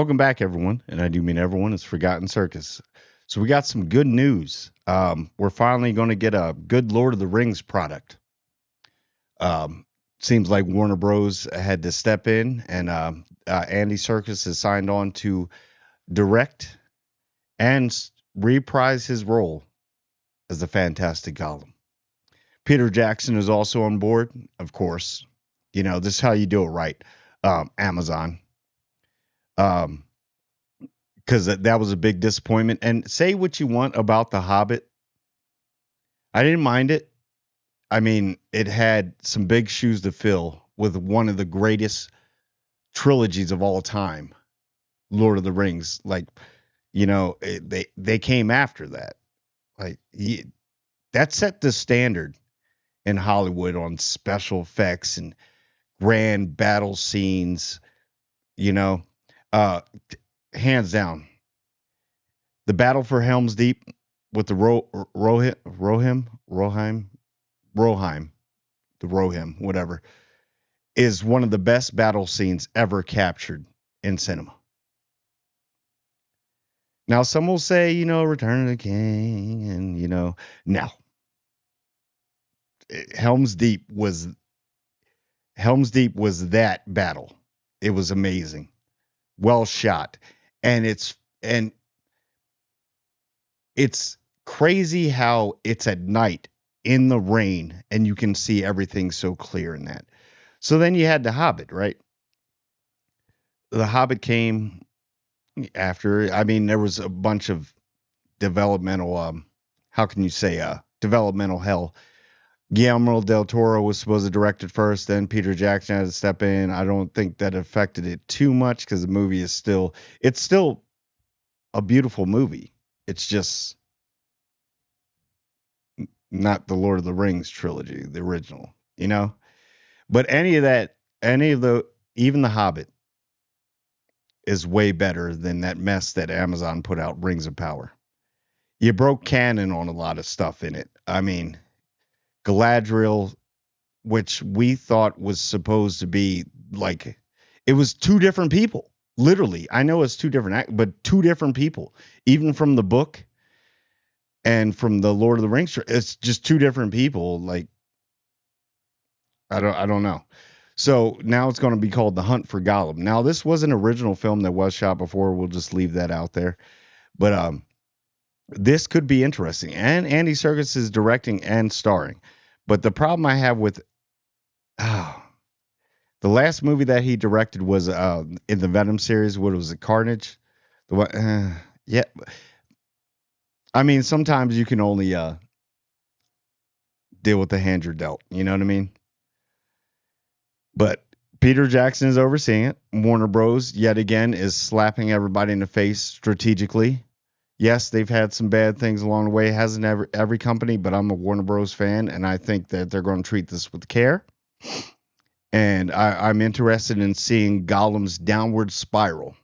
Welcome back, everyone, and I do mean everyone. It's Forgotten Circus. So we got some good news. We're finally going to get a good Lord of the Rings product. Um, Seems like Warner Bros. Had to step in, and Andy Serkis has signed on to direct and reprise his role as the Fantastic Gollum. Peter Jackson is also on board, of course. You know, this is how you do it right. Amazon. Um, because that was a big disappointment. And say what you want about The Hobbit, I didn't mind it. I mean, it had some big shoes to fill with one of the greatest trilogies of all time, Lord of the Rings. Like, they came after that. Like, that set the standard in Hollywood on special effects and grand battle scenes. You know, uh, hands down, the battle for Helm's Deep with the Rohim, the Rohim, whatever, is one of the best battle scenes ever captured in cinema. Now, some will say, Return of the King, and no, Helm's Deep was Helm's Deep was that battle. It was amazing, well shot, and it's crazy how it's at night in the rain and you can see everything so clear in that. So then you had The Hobbit, right? The Hobbit came after. I mean, there was a bunch of developmental, how can you say, developmental hell. Guillermo del Toro was supposed to direct it first, then Peter Jackson had to step in. I don't think that affected it too much because the movie it's still a beautiful movie. It's just not the Lord of the Rings trilogy, the original, you know? But even The Hobbit is way better than that mess that Amazon put out, Rings of Power. You broke canon on a lot of stuff in it. I mean, Galadriel, which we thought was supposed to be like, it was two different people. Literally, I know it's two different, but two different people, even from the book and from the Lord of the Rings. It's just two different people. Like, I don't know. So now it's going to be called The Hunt for Gollum. Now this was an original film that was shot before. We'll just leave that out there. But this could be interesting. And Andy Serkis is directing and starring. But the problem I have with the last movie that he directed was in the Venom series. What was it? Carnage. The one, yeah. I mean, sometimes you can only deal with the hand you're dealt. You know what I mean? But Peter Jackson is overseeing it. Warner Bros. Yet again is slapping everybody in the face strategically. Yes, they've had some bad things along the way. Hasn't every company, but I'm a Warner Bros. Fan, and I think that they're going to treat this with care. And I'm interested in seeing Gollum's downward spiral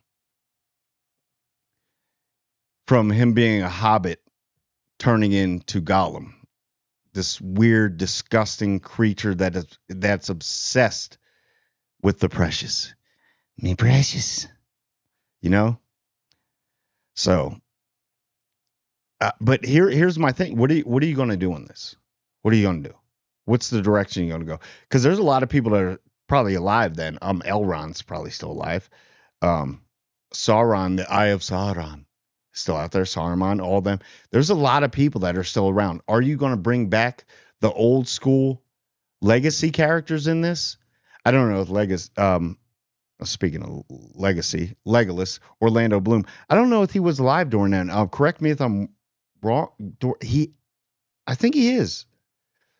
from him being a hobbit turning into Gollum, this weird, disgusting creature that's obsessed with the precious. Me precious. You know? So, but here's my thing. What are you going to do on this? What are you going to do? What's the direction you're going to go? Because there's a lot of people that are probably alive then. Elrond's probably still alive. Sauron, the Eye of Sauron, still out there. Saruman, all of them. There's a lot of people that are still around. Are you going to bring back the old school legacy characters in this? I don't know if speaking of legacy, Legolas, Orlando Bloom. I don't know if he was alive during that. Correct me if I'm wrong. I think he is.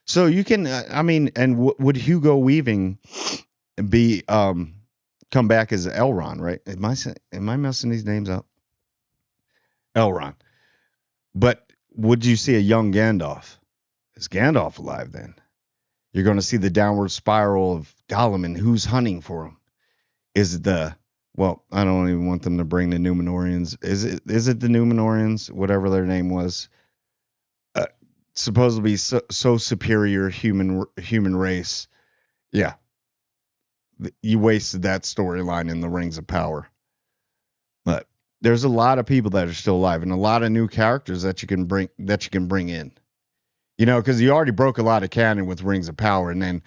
So you can, and would Hugo Weaving be come back as Elrond, right? Am I messing these names up? Elrond. But would you see a young Gandalf? Is Gandalf alive then? You're going to see the downward spiral of Gollum and who's hunting for him. I don't even want them to bring the Numenorians. Is it the Numenorians, whatever their name was? Supposed to be so superior human race. Yeah. You wasted that storyline in the Rings of Power. But there's a lot of people that are still alive and a lot of new characters that you can bring in. Because you already broke a lot of canon with Rings of Power, and then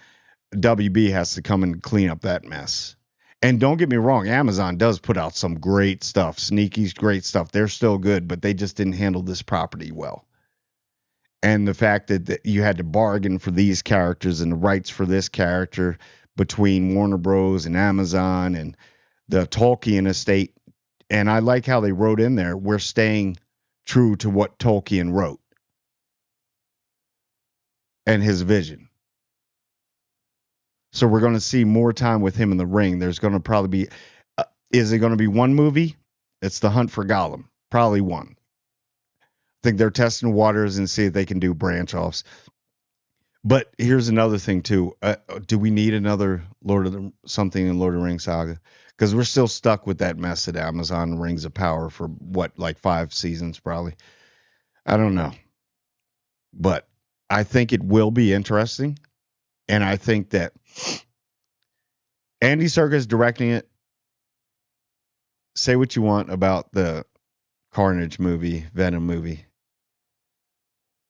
WB has to come and clean up that mess. And don't get me wrong, Amazon does put out some great stuff, sneaky, great stuff. They're still good, but they just didn't handle this property well. And the fact that you had to bargain for these characters and the rights for this character between Warner Bros. And Amazon and the Tolkien estate. And I like how they wrote in there, we're staying true to what Tolkien wrote and his vision. So we're going to see more time with him in the ring. There's going to probably be, is it going to be one movie? It's The Hunt for Gollum. Probably one. I think they're testing waters and see if they can do branch offs. But here's another thing too. Do we need another something in Lord of the Rings saga? Because we're still stuck with that mess at Amazon Rings of Power for what, like 5 seasons probably. I don't know. But I think it will be interesting. And I think that Andy Serkis directing it. Say what you want about the Carnage movie, Venom movie.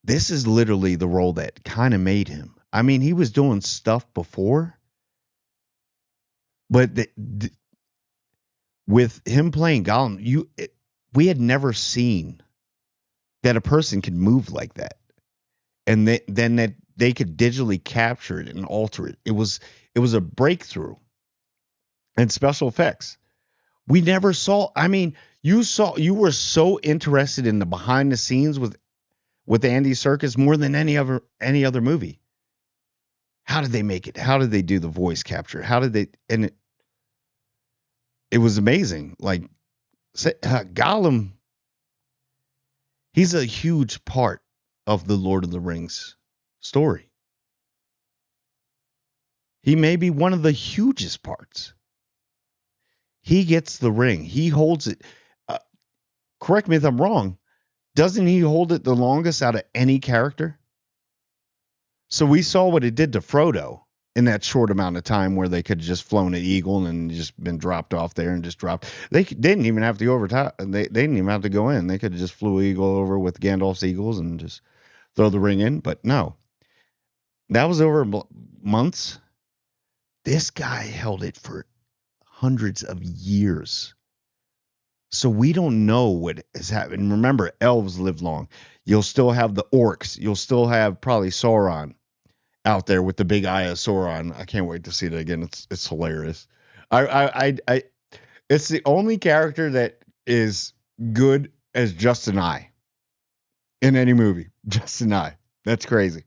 This is literally the role that kind of made him. I mean, he was doing stuff before, but with him playing Gollum, we had never seen that a person could move like that, and then that they could digitally capture it and alter it. It was a breakthrough in special effects. We never saw. I mean, you were so interested in the behind the scenes with Andy Serkis more than any other movie. How did they make it? How did they do the voice capture? How did they? And it was amazing. Like Gollum, he's a huge part of the Lord of the Rings story. He may be one of the hugest parts. He gets the ring. He holds it. Correct me if I'm wrong. Doesn't he hold it the longest out of any character? So we saw what it did to Frodo in that short amount of time where they could have just flown an eagle and just been dropped off there and just dropped. They didn't even have to go over top. They didn't even have to go in. They could have just flew eagle over with Gandalf's eagles and just throw the ring in. But no, that was over months. This guy held it for hundreds of years. So we don't know what is happening. Remember, elves live long. You'll still have the orcs. You'll still have probably Sauron out there with the big eye of Sauron. I can't wait to see that again. It's hilarious. It's the only character that is good as just an eye in any movie. Just an eye. That's crazy.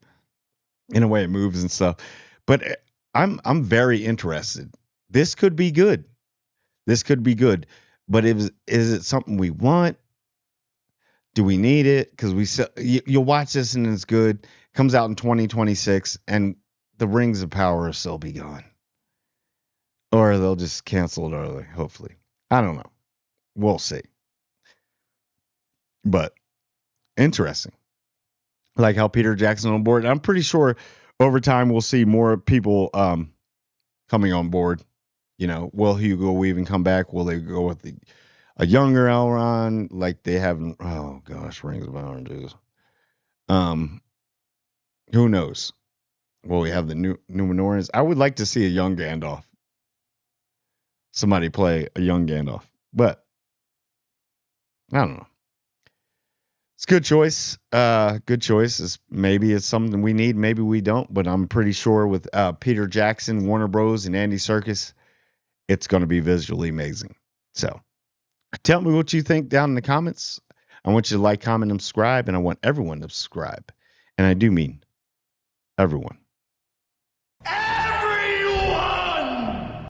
In a way, it moves and stuff. But I'm very interested. This could be good. This could be good. But is it something we want? Do we need it? Because you'll watch this and it's good. Comes out in 2026 and the Rings of Power will still be gone. Or they'll just cancel it early, hopefully. I don't know. We'll see. But interesting. Like how Peter Jackson on board. I'm pretty sure over time we'll see more people coming on board. Will Hugo Weaving come back? Will they go with a younger Elrond like they haven't? Oh gosh, Rings of Power, Jesus. Who knows? Will we have the new Numenorians? I would like to see a young Gandalf. Somebody play a young Gandalf, but I don't know. It's a good choice. Good choice. Maybe it's something we need. Maybe we don't. But I'm pretty sure with Peter Jackson, Warner Bros., and Andy Serkis, it's going to be visually amazing. So tell me what you think down in the comments. I want you to like, comment, and subscribe, and I want everyone to subscribe. And I do mean everyone.